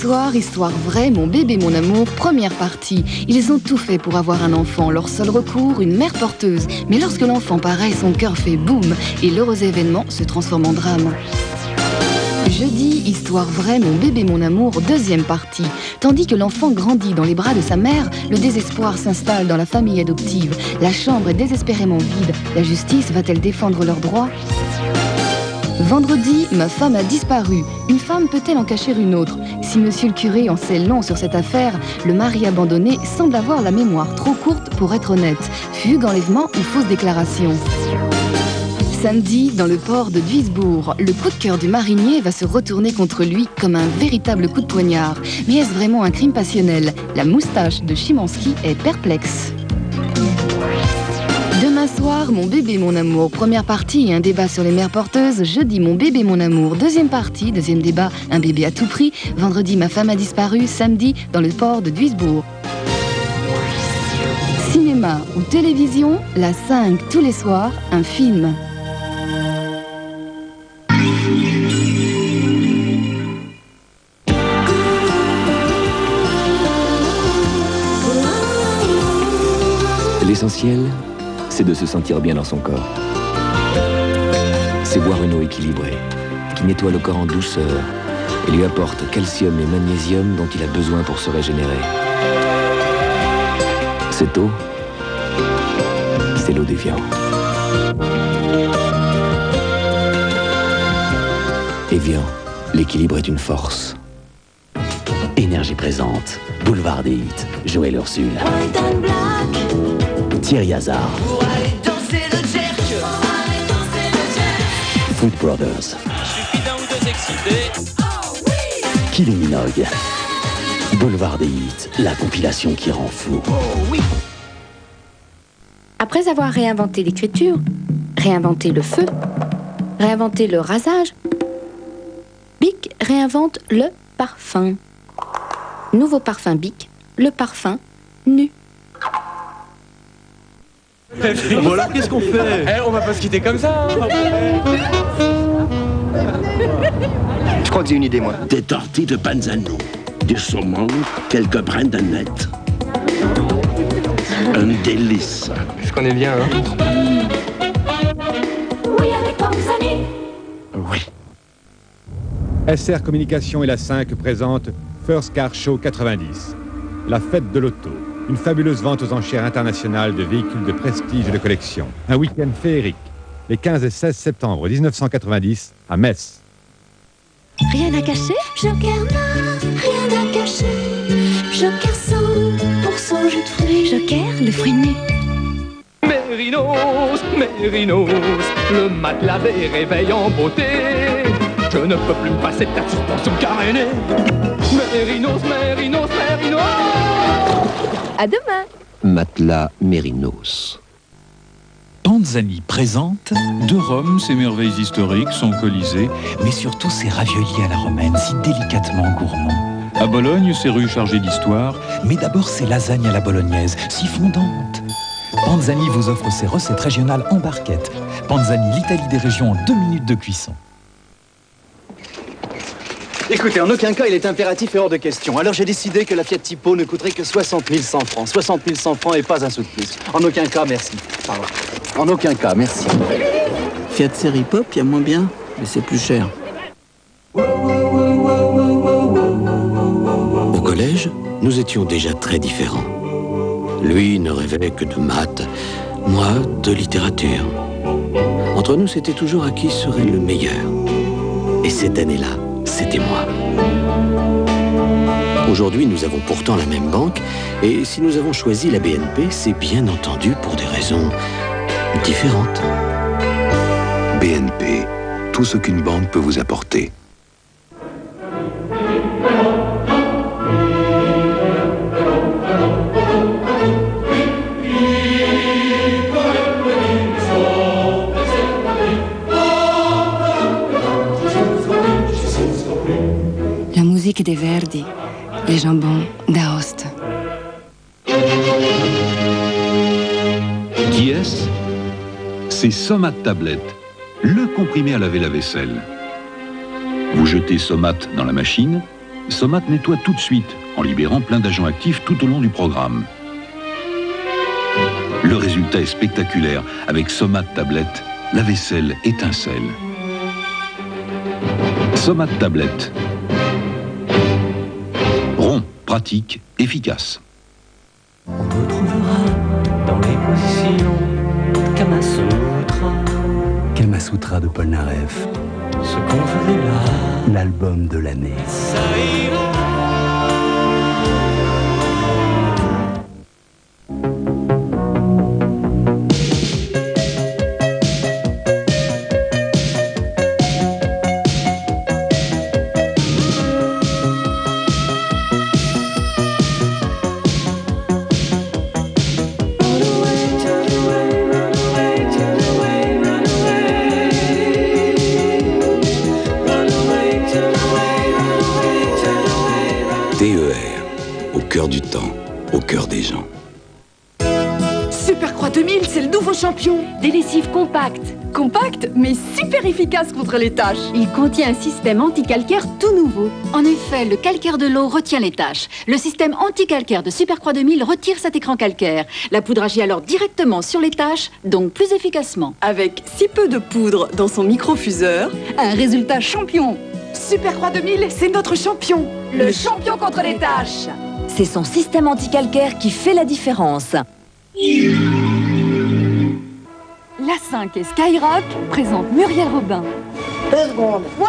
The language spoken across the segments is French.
soir, histoire vraie, mon bébé, mon amour, première partie. Ils ont tout fait pour avoir un enfant, leur seul recours, une mère porteuse. Mais lorsque l'enfant paraît, son cœur fait boum et l'heureux événement se transforme en drame. Jeudi, histoire vraie, mon bébé, mon amour, deuxième partie. Tandis que l'enfant grandit dans les bras de sa mère, le désespoir s'installe dans la famille adoptive. La chambre est désespérément vide. La justice va-t-elle défendre leurs droits ? Vendredi, ma femme a disparu. Une femme peut-elle en cacher une autre ? Si monsieur le curé en sait long sur cette affaire, le mari abandonné semble avoir la mémoire trop courte pour être honnête. Fugue, enlèvement ou fausse déclaration ? Samedi, dans le port de Duisbourg, le coup de cœur du marinier va se retourner contre lui comme un véritable coup de poignard. Mais est-ce vraiment un crime passionnel ? La moustache de Chimansky est perplexe. Demain soir, mon bébé, mon amour, première partie, un débat sur les mères porteuses. Jeudi, mon bébé, mon amour, deuxième partie, deuxième débat, un bébé à tout prix. Vendredi, ma femme a disparu. Samedi, dans le port de Duisbourg. Cinéma ou télévision, la 5 tous les soirs, un film. L'essentiel, c'est de se sentir bien dans son corps. C'est boire une eau équilibrée, qui nettoie le corps en douceur et lui apporte calcium et magnésium dont il a besoin pour se régénérer. Cette eau, c'est l'eau d'Evian. Evian, l'équilibre est une force. Énergie présente, Boulevard des Hits, Joël Ursule. Thierry Hazard. Pour aller danser le jerk. Food Brothers. Suffit d'un ou deux excités. Kylie Minogue. Boulevard des Hits, la compilation qui rend fou. Après avoir réinventé l'écriture, réinventé le feu, réinventé le rasage, Bic réinvente le parfum. Nouveau parfum Bic, le parfum nu. Bon alors qu'est-ce qu'on fait ? On va pas se quitter comme ça. Je crois que j'ai une idée, moi. Des tortilles de panzano, du saumon, quelques brins d'aneth. Un délice. Je connais bien, hein. Oui, avec Panzani. Oui. SR Communication et la 5 présentent First Car Show 90. La fête de l'auto. Une fabuleuse vente aux enchères internationales de véhicules de prestige et de collection. Un week-end féerique. Les 15 et 16 septembre 1990 à Metz. Rien à cacher. Joker n'a rien à cacher. Joker 100% jus de fruits. Joker, le fruit nu. Mérinos, Mérinos, le matelas des réveils en beauté. Je ne peux plus me passer de ta suspension carénée. Mérinos, Mérinos, Mérinos. À demain. Matelas Mérinos. Panzani présente de Rome, ses merveilles historiques, son Colisée, mais surtout ses raviolis à la romaine, si délicatement gourmands. À Bologne, ses rues chargées d'histoire, mais d'abord ses lasagnes à la bolognaise, si fondantes. Panzani vous offre ses recettes régionales en barquette. Panzani, l'Italie des régions en 2 minutes de cuisson. Écoutez, en aucun cas il est impératif et hors de question. Alors j'ai décidé que la Fiat Tipo ne coûterait que 60 100 francs. 60 100 francs et pas un sou de plus. En aucun cas, merci. Pardon. En aucun cas, merci. Fiat Série Pop, il y a moins bien, mais c'est plus cher. Au collège, nous étions déjà très différents. Lui ne rêvait que de maths, moi de littérature. Entre nous, c'était toujours à qui serait le meilleur. Et cette année-là, c'était moi. Aujourd'hui, nous avons pourtant la même banque, et si nous avons choisi la BNP, c'est bien entendu pour des raisons différentes. BNP, tout ce qu'une banque peut vous apporter. La musique des Verdi, les jambons d'Aoste. Qui est-ce ? C'est Somat Tablette, le comprimé à laver la vaisselle. Vous jetez Somat dans la machine, Somat nettoie tout de suite, en libérant plein d'agents actifs tout au long du programme. Le résultat est spectaculaire. Avec Somat Tablette, la vaisselle étincelle. Somat Tablette. Rond, pratique, efficace. On retrouvera dans les positions Kamasutra. Kamasutra de Paul Naref. Ce qu'on faisait là. L'album de l'année. Ça ira. Du temps, au cœur des gens. Supercroît 2000, c'est le nouveau champion. Des lessives compactes. Compact, mais super efficace contre les taches. Il contient un système anti-calcaire tout nouveau. En effet, le calcaire de l'eau retient les taches. Le système anti-calcaire de Supercroît 2000 retire cet écran calcaire. La poudre agit alors directement sur les taches, donc plus efficacement. Avec si peu de poudre dans son microfuseur, un résultat champion. Supercroît 2000, c'est notre champion. Le champion contre les taches. C'est son système anti-calcaire qui fait la différence. La 5 et Skyrock présente Muriel Robin. 2 secondes. Moi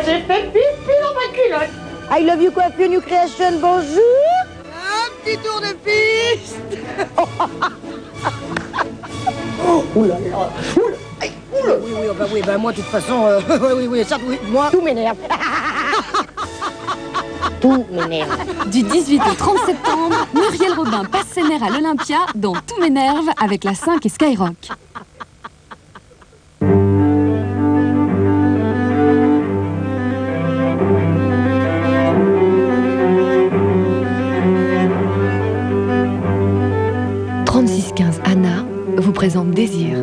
j'ai fait pipi dans ma culotte. I love you coiffure New Creation, bonjour. Un petit tour de piste. Ouh là là. Oui, moi, de toute façon, ça, moi, tout m'énerve. Tout m'énerve. Du 18 au 30 septembre, Muriel Robin passe ses nerfs à l'Olympia dans Tout m'énerve avec la 5 et Skyrock. « 3615 Anna vous présente Désir. »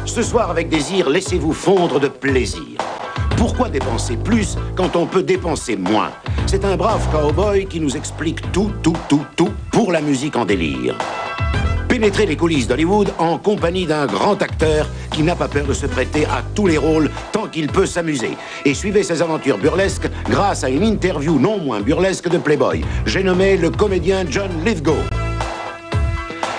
Ce soir, avec Désir, laissez-vous fondre de plaisir. Pourquoi dépenser plus quand on peut dépenser moins? C'est un brave cowboy qui nous explique tout pour la musique en délire. Pénétrez les coulisses d'Hollywood en compagnie d'un grand acteur qui n'a pas peur de se prêter à tous les rôles tant qu'il peut s'amuser. Et suivez ses aventures burlesques grâce à une interview non moins burlesque de Playboy. J'ai nommé le comédien John Lithgow.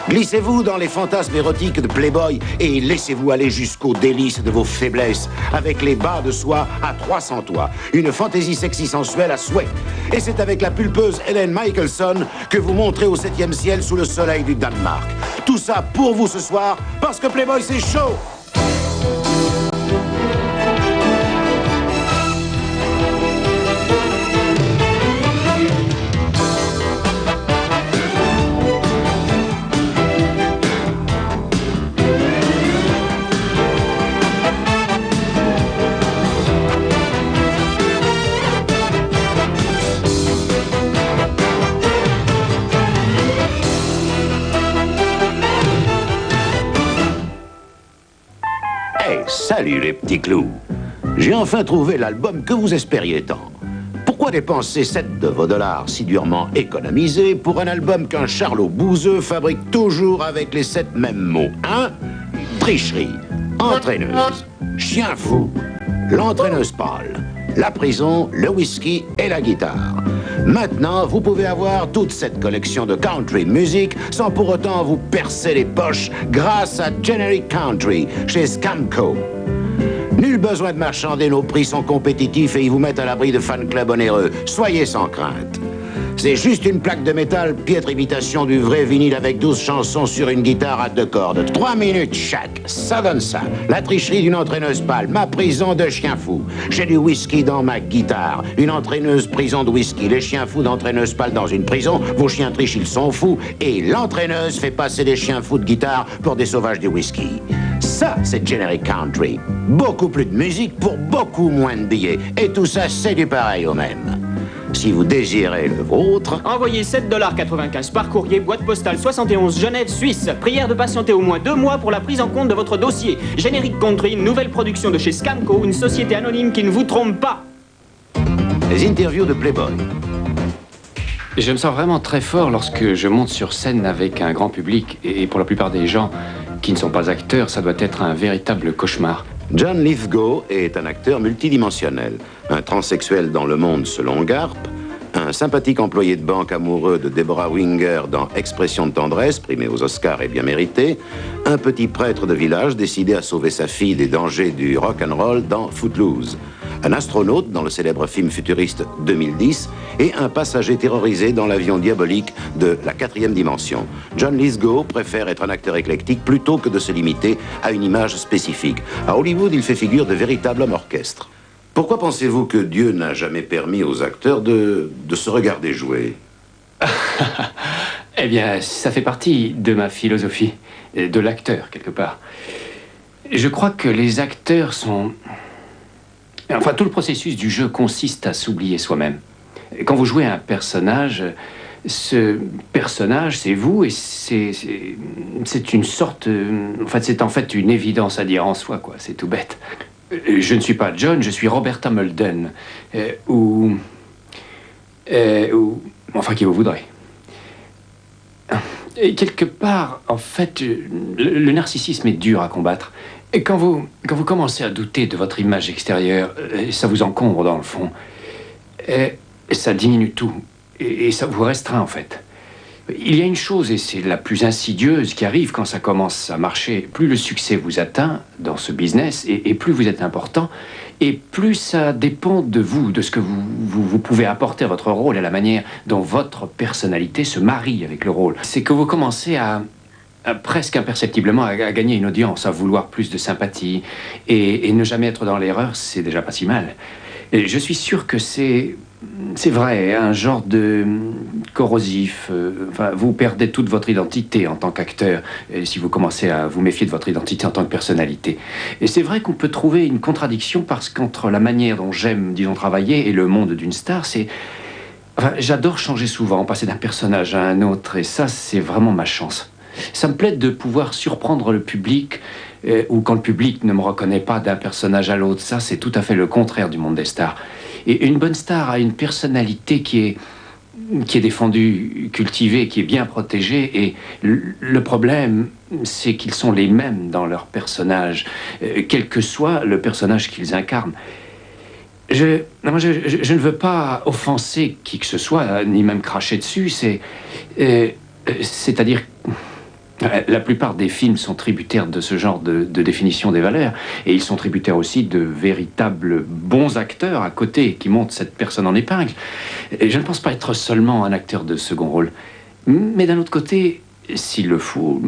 Glissez-vous dans les fantasmes érotiques de Playboy et laissez-vous aller jusqu'aux délices de vos faiblesses avec les bas de soie à 300 toits. Une fantaisie sexy sensuelle à souhait. Et c'est avec la pulpeuse Helen Michelson que vous montrez au 7e ciel sous le soleil du Danemark. Tout ça pour vous ce soir parce que Playboy c'est chaud. Salut les petits clous. J'ai enfin trouvé l'album que vous espériez tant. Pourquoi dépenser 7 de vos dollars si durement économisés pour un album qu'un charlot bouseux fabrique toujours avec les 7 mêmes mots? Hein? Tricherie, entraîneuse, chien fou, l'entraîneuse pâle, la prison, le whisky et la guitare. Maintenant, vous pouvez avoir toute cette collection de country music sans pour autant vous percer les poches grâce à Generic Country chez Scamco. Nul besoin de marchander, nos prix sont compétitifs et ils vous mettent à l'abri de fan clubs onéreux. Soyez sans crainte. C'est juste une plaque de métal, piètre imitation du vrai vinyle avec 12 chansons sur une guitare à 2 cordes. 3 minutes chaque, ça donne ça. La tricherie d'une entraîneuse pâle, ma prison de chien fou. J'ai du whisky dans ma guitare, une entraîneuse prison de whisky. Les chiens fous d'entraîneuse pâle dans une prison, vos chiens trichent, ils sont fous. Et l'entraîneuse fait passer des chiens fous de guitare pour des sauvages du whisky. Ça, c'est Generic Country. Beaucoup plus de musique pour beaucoup moins de billets. Et tout ça, c'est du pareil au même. Si vous désirez le vôtre... Envoyez 7,95 $ par courrier, boîte postale 71, Genève, Suisse. Prière de patienter au moins 2 mois pour la prise en compte de votre dossier. Generic Country, une nouvelle production de chez Scamco, une société anonyme qui ne vous trompe pas. Les interviews de Playboy. Je me sens vraiment très fort lorsque je monte sur scène avec un grand public. Et pour la plupart des gens qui ne sont pas acteurs, ça doit être un véritable cauchemar. John Lithgow est un acteur multidimensionnel. Un transsexuel dans Le Monde selon Garp, un sympathique employé de banque amoureux de Deborah Winger dans Expression de tendresse, primé aux Oscars et bien mérité, un petit prêtre de village décidé à sauver sa fille des dangers du rock'n'roll dans Footloose, un astronaute dans le célèbre film futuriste 2010 et un passager terrorisé dans l'avion diabolique de La 4e dimension. John Lithgow préfère être un acteur éclectique plutôt que de se limiter à une image spécifique. À Hollywood, il fait figure de véritable homme orchestre. Pourquoi pensez-vous que Dieu n'a jamais permis aux acteurs de se regarder jouer? Eh bien, ça fait partie de ma philosophie, de l'acteur, quelque part. Je crois que les acteurs sont... Enfin, tout le processus du jeu consiste à s'oublier soi-même. Quand vous jouez un personnage, ce personnage, c'est vous, et c'est une sorte... Enfin, c'est en fait une évidence à dire en soi, quoi. C'est tout bête. Je ne suis pas John, je suis Roberta Mulden. Enfin, qui vous voudrez. Et quelque part, en fait, le narcissisme est dur à combattre. Et quand vous commencez à douter de votre image extérieure, ça vous encombre dans le fond. Et ça diminue tout. Et ça vous restreint, en fait. Il y a une chose, et c'est la plus insidieuse, qui arrive quand ça commence à marcher. Plus le succès vous atteint dans ce business, et plus vous êtes important, et plus ça dépend de vous, de ce que vous pouvez apporter à votre rôle, à la manière dont votre personnalité se marie avec le rôle. C'est que vous commencez à presque imperceptiblement à gagner une audience, à vouloir plus de sympathie, et ne jamais être dans l'erreur, c'est déjà pas si mal. Et je suis sûr que c'est vrai, un genre de corrosif. Enfin, vous perdez toute votre identité en tant qu'acteur si vous commencez à vous méfier de votre identité en tant que personnalité. Et c'est vrai qu'on peut trouver une contradiction parce qu'entre la manière dont j'aime, disons, travailler et le monde d'une star, c'est... Enfin, j'adore changer souvent, passer d'un personnage à un autre, et ça, c'est vraiment ma chance. Ça me plaît de pouvoir surprendre le public, ou quand le public ne me reconnaît pas d'un personnage à l'autre. Ça, c'est tout à fait le contraire du monde des stars. Et une bonne star a une personnalité qui est défendue, cultivée, qui est bien protégée. Et le problème, c'est qu'ils sont les mêmes dans leur personnage, quel que soit le personnage qu'ils incarnent. Je ne veux pas offenser qui que ce soit, ni même cracher dessus. C'est-à-dire... La plupart des films sont tributaires de ce genre de définition des valeurs, et ils sont tributaires aussi de véritables bons acteurs à côté qui montent cette personne en épingle. Et je ne pense pas être seulement un acteur de second rôle, mais d'un autre côté, s'il le faut,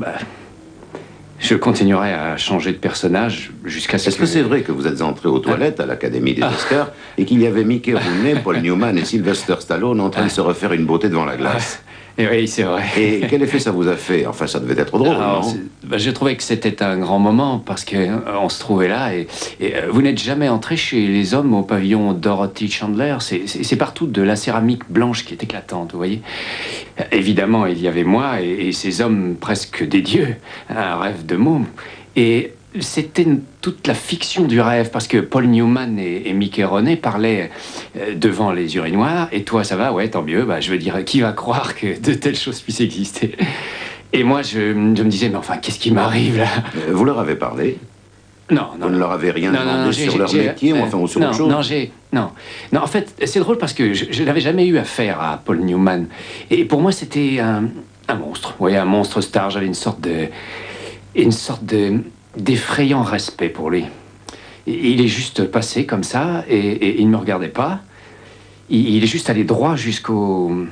je continuerai à changer de personnage jusqu'à ce que... Est-ce que c'est vrai que vous êtes entré aux toilettes à l'Académie des Oscars et qu'il y avait Mickey Rooney, Paul Newman et Sylvester Stallone en train de se refaire une beauté devant la glace? Et oui, c'est vrai. Et quel effet ça vous a fait? Enfin, ça devait être drôle, non? J'ai trouvé que c'était un grand moment parce qu'on se trouvait là et vous n'êtes jamais entré chez les hommes au pavillon Dorothy Chandler. C'est partout de la céramique blanche qui est éclatante, vous voyez. Évidemment, il y avait moi et ces hommes presque des dieux, un rêve de môme. Et c'était toute la fiction du rêve, parce que Paul Newman et Mickey Rooney parlaient devant les urinoirs, et toi, ça va? Ouais, tant mieux. Je veux dire, qui va croire que de telles choses puissent exister? Et moi, je me disais, mais enfin, qu'est-ce qui m'arrive, là? Vous leur avez parlé? Non. Vous ne leur avez rien demandé sur leur métier, ou enfin, ou sur autre chose? Non, en fait, c'est drôle parce que je n'avais jamais eu affaire à Paul Newman. Et pour moi, c'était un monstre. Vous voyez, un monstre star. J'avais une sorte d'effrayant respect pour lui. Il est juste passé comme ça et il ne me regardait pas. Il est juste allé droit jusqu'au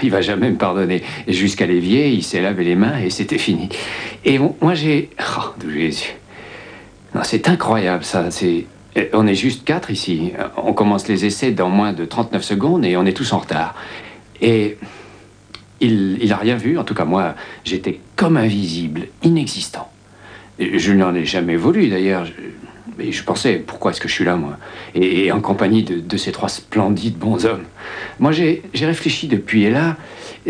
il va jamais me pardonner. Jusqu'à l'évier, il s'est lavé les mains et c'était fini. Et bon, moi j'ai... Oh, de Jésus. Non, c'est incroyable ça. On est juste 4 ici. On commence les essais dans moins de 39 secondes et on est tous en retard. Et il a rien vu. En tout cas, moi, j'étais comme invisible, inexistant. Je ne lui en ai jamais voulu d'ailleurs. Mais je pensais, pourquoi est-ce que je suis là, moi? Et en compagnie de ces 3 splendides bons hommes. Moi, j'ai réfléchi depuis, et là,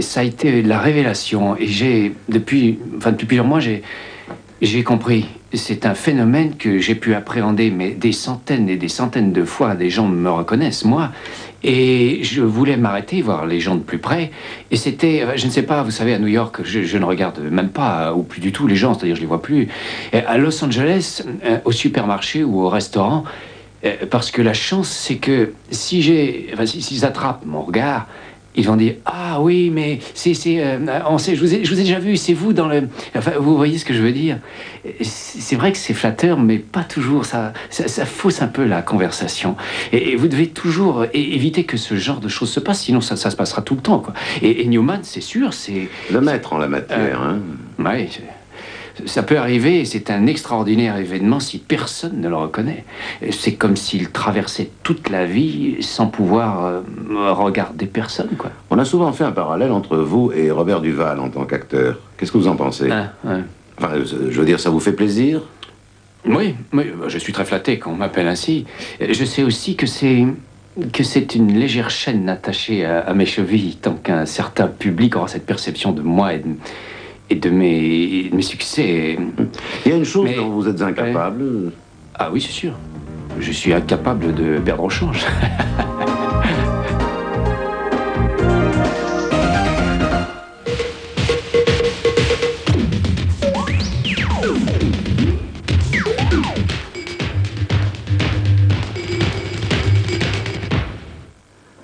ça a été la révélation. Et depuis plusieurs mois, j'ai compris. C'est un phénomène que j'ai pu appréhender, mais des centaines et des centaines de fois, des gens me reconnaissent, moi. Et je voulais m'arrêter, voir les gens de plus près. Et c'était, je ne sais pas, vous savez, à New York, je ne regarde même pas, ou plus du tout, les gens, c'est-à-dire je les vois plus. Et à Los Angeles, au supermarché ou au restaurant, parce que la chance, c'est que s'ils attrapent mon regard, ils vont dire « Ah oui, mais on sait, je vous ai déjà vu, c'est vous dans le... » Enfin, vous voyez ce que je veux dire? C'est vrai que c'est flatteur, mais pas toujours. Ça fausse un peu la conversation. Et vous devez toujours éviter que ce genre de choses se passe, sinon ça se passera tout le temps, quoi. Et Newman, c'est sûr, c'est... Le maître en la matière, hein. Oui, ça peut arriver, et c'est un extraordinaire événement si personne ne le reconnaît. C'est comme s'il traversait toute la vie sans pouvoir regarder personne, quoi. On a souvent fait un parallèle entre vous et Robert Duval en tant qu'acteur. Qu'est-ce que vous en pensez? Enfin, je veux dire, ça vous fait plaisir? Oui, je suis très flatté qu'on m'appelle ainsi. Je sais aussi que c'est une légère chaîne attachée à mes chevilles, tant qu'un certain public aura cette perception de moi et de mes succès. Il y a une chose dont vous êtes incapable. Ah oui, c'est sûr. Je suis incapable de perdre au change.